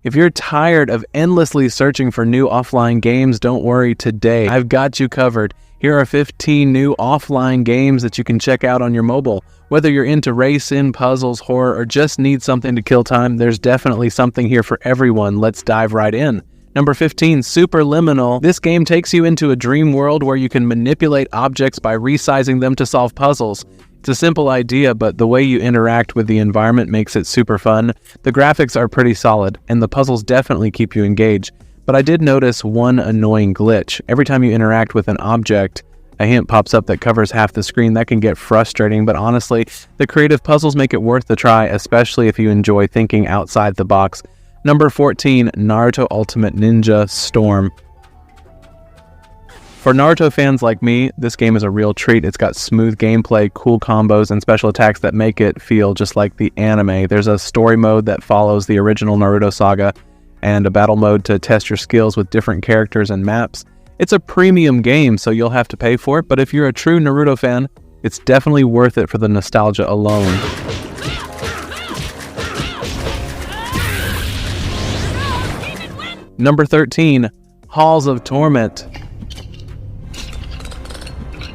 If you're tired of endlessly searching for new offline games, don't worry, today I've got you covered. Here are 15 new offline games that you can check out on your mobile. Whether you're into racing, puzzles, horror, or just need something to kill time, there's definitely something here for everyone. Let's dive right in. Number 15, Superliminal. This game takes you into a dream world where you can manipulate objects by resizing them to solve puzzles. It's a simple idea, but the way you interact with the environment makes it super fun. The graphics are pretty solid, and the puzzles definitely keep you engaged. But I did notice one annoying glitch. Every time you interact with an object, a hint pops up that covers half the screen. That can get frustrating, but honestly, the creative puzzles make it worth the try, especially if you enjoy thinking outside the box. Number 14, Naruto Ultimate Ninja Storm. For Naruto fans like me, this game is a real treat. It's got smooth gameplay, cool combos, and special attacks that make it feel just like the anime. There's a story mode that follows the original Naruto saga, and a battle mode to test your skills with different characters and maps. It's a premium game, so you'll have to pay for it, but if you're a true Naruto fan, it's definitely worth it for the nostalgia alone. Number 13, Halls of Torment.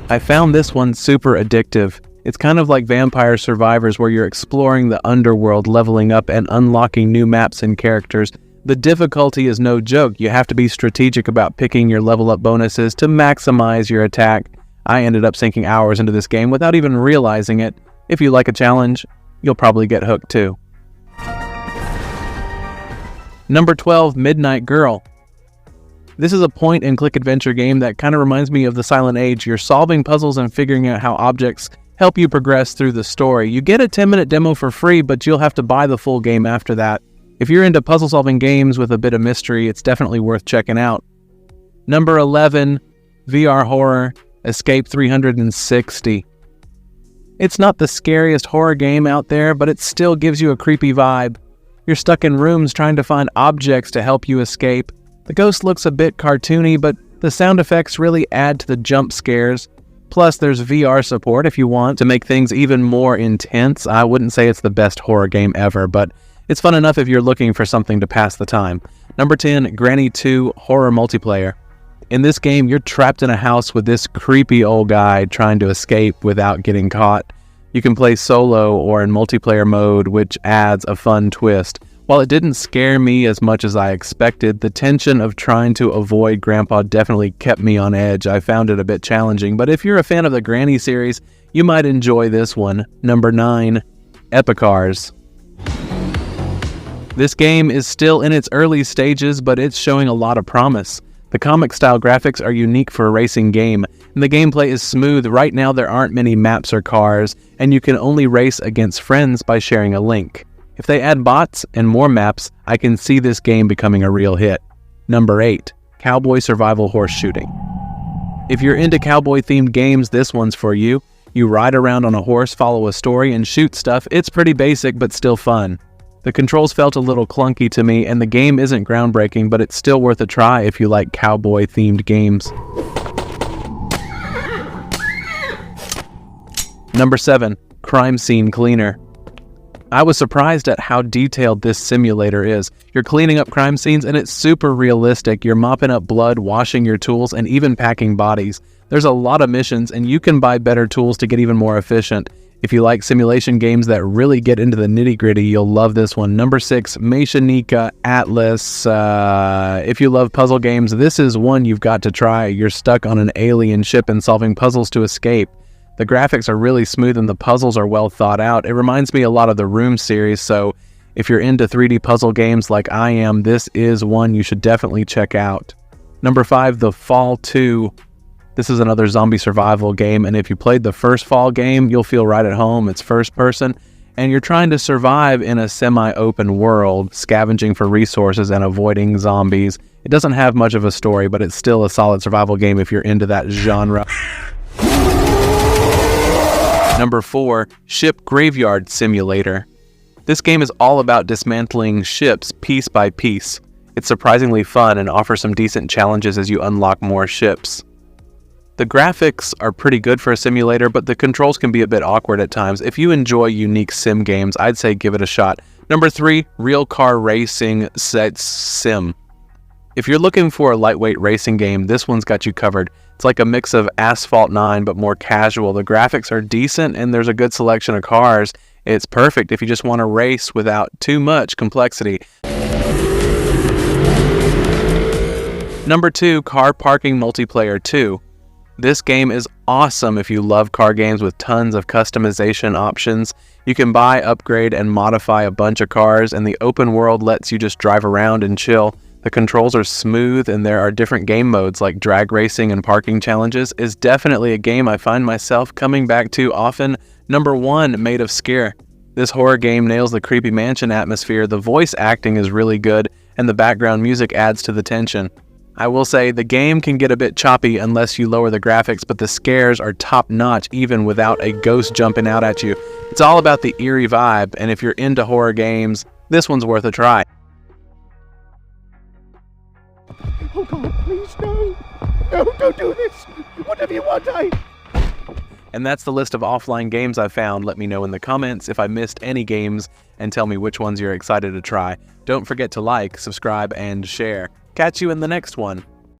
I found this one super addictive. It's kind of like Vampire Survivors, where you're exploring the underworld, leveling up, and unlocking new maps and characters. The difficulty is no joke. You have to be strategic about picking your level up bonuses to maximize your attack. I ended up sinking hours into this game without even realizing it. If you like a challenge, you'll probably get hooked too. Number 12, Midnight Girl. This is a point-and-click adventure game that kind of reminds me of the Silent Age. You're solving puzzles and figuring out how objects help you progress through the story. You get a 10-minute demo for free, but you'll have to buy the full game after that. If you're into puzzle-solving games with a bit of mystery, it's definitely worth checking out. Number 11, Var Horror Escape 360. It's not the scariest horror game out there, but it still gives you a creepy vibe. You're stuck in rooms trying to find objects to help you escape. The ghost looks a bit cartoony, but the sound effects really add to the jump scares. Plus, there's VR support if you want to make things even more intense. I wouldn't say it's the best horror game ever, but it's fun enough if you're looking for something to pass the time. Number 10, Granny 2 Horror Multiplayer. In this game, you're trapped in a house with this creepy old guy trying to escape without getting caught. You can play solo or in multiplayer mode, which adds a fun twist. While it didn't scare me as much as I expected, the tension of trying to avoid Grandpa definitely kept me on edge. I found it a bit challenging, but if you're a fan of the Granny series, you might enjoy this one. Number 9, Epicars. This game is still in its early stages, but it's showing a lot of promise. The comic-style graphics are unique for a racing game, and the gameplay is smooth. Right now there aren't many maps or cars, and you can only race against friends by sharing a link. If they add bots and more maps, I can see this game becoming a real hit. Number 8, Cowboy Survival Horse Shooting. If you're into cowboy-themed games, this one's for you. You ride around on a horse, follow a story, and shoot stuff. It's pretty basic, but still fun. The controls felt a little clunky to me, and the game isn't groundbreaking, but it's still worth a try if you like cowboy-themed games. Number 7, Crime Scene Cleaner. I was surprised at how detailed this simulator is. You're cleaning up crime scenes and it's super realistic. You're mopping up blood, washing your tools, and even packing bodies. There's a lot of missions and you can buy better tools to get even more efficient. If you like simulation games that really get into the nitty-gritty, you'll love this one. Number 6, Machinika Atlas. If you love puzzle games, this is one you've got to try. You're stuck on an alien ship and solving puzzles to escape. The graphics are really smooth and the puzzles are well thought out. It reminds me a lot of the Room series, so if you're into 3D puzzle games like I am, this is one you should definitely check out. Number 5, The Fall 2. This is another zombie survival game, and if you played the first Fall game, you'll feel right at home. It's first person, and you're trying to survive in a semi-open world, scavenging for resources and avoiding zombies. It doesn't have much of a story, but it's still a solid survival game if you're into that genre. Number 4, Ship Graveyard Simulator. This game is all about dismantling ships piece by piece. It's surprisingly fun and offers some decent challenges as you unlock more ships. The graphics are pretty good for a simulator, but the controls can be a bit awkward at times. If you enjoy unique sim games, I'd say give it a shot. Number 3, Real Car Racing Set Sim. If you're looking for a lightweight racing game, this one's got you covered. It's like a mix of Asphalt 9 but more casual. The graphics are decent and there's a good selection of cars. It's perfect if you just want to race without too much complexity. Number 2, Car Parking Multiplayer 2. This game is awesome if you love car games with tons of customization options. You can buy, upgrade, and modify a bunch of cars, and the open world lets you just drive around and chill. The controls are smooth, and there are different game modes like drag racing and parking challenges. Is definitely a game I find myself coming back to often. Number 1, Maid of Sker. This horror game nails the creepy mansion atmosphere, the voice acting is really good, and the background music adds to the tension. I will say the game can get a bit choppy unless you lower the graphics, but the scares are top-notch even without a ghost jumping out at you. It's all about the eerie vibe, and if you're into horror games, this one's worth a try. Oh God, please no! No, don't do this! Whatever you want, And that's the list of offline games I found. Let me know in the comments if I missed any games and tell me which ones you're excited to try. Don't forget to like, subscribe, and share. Catch you in the next one.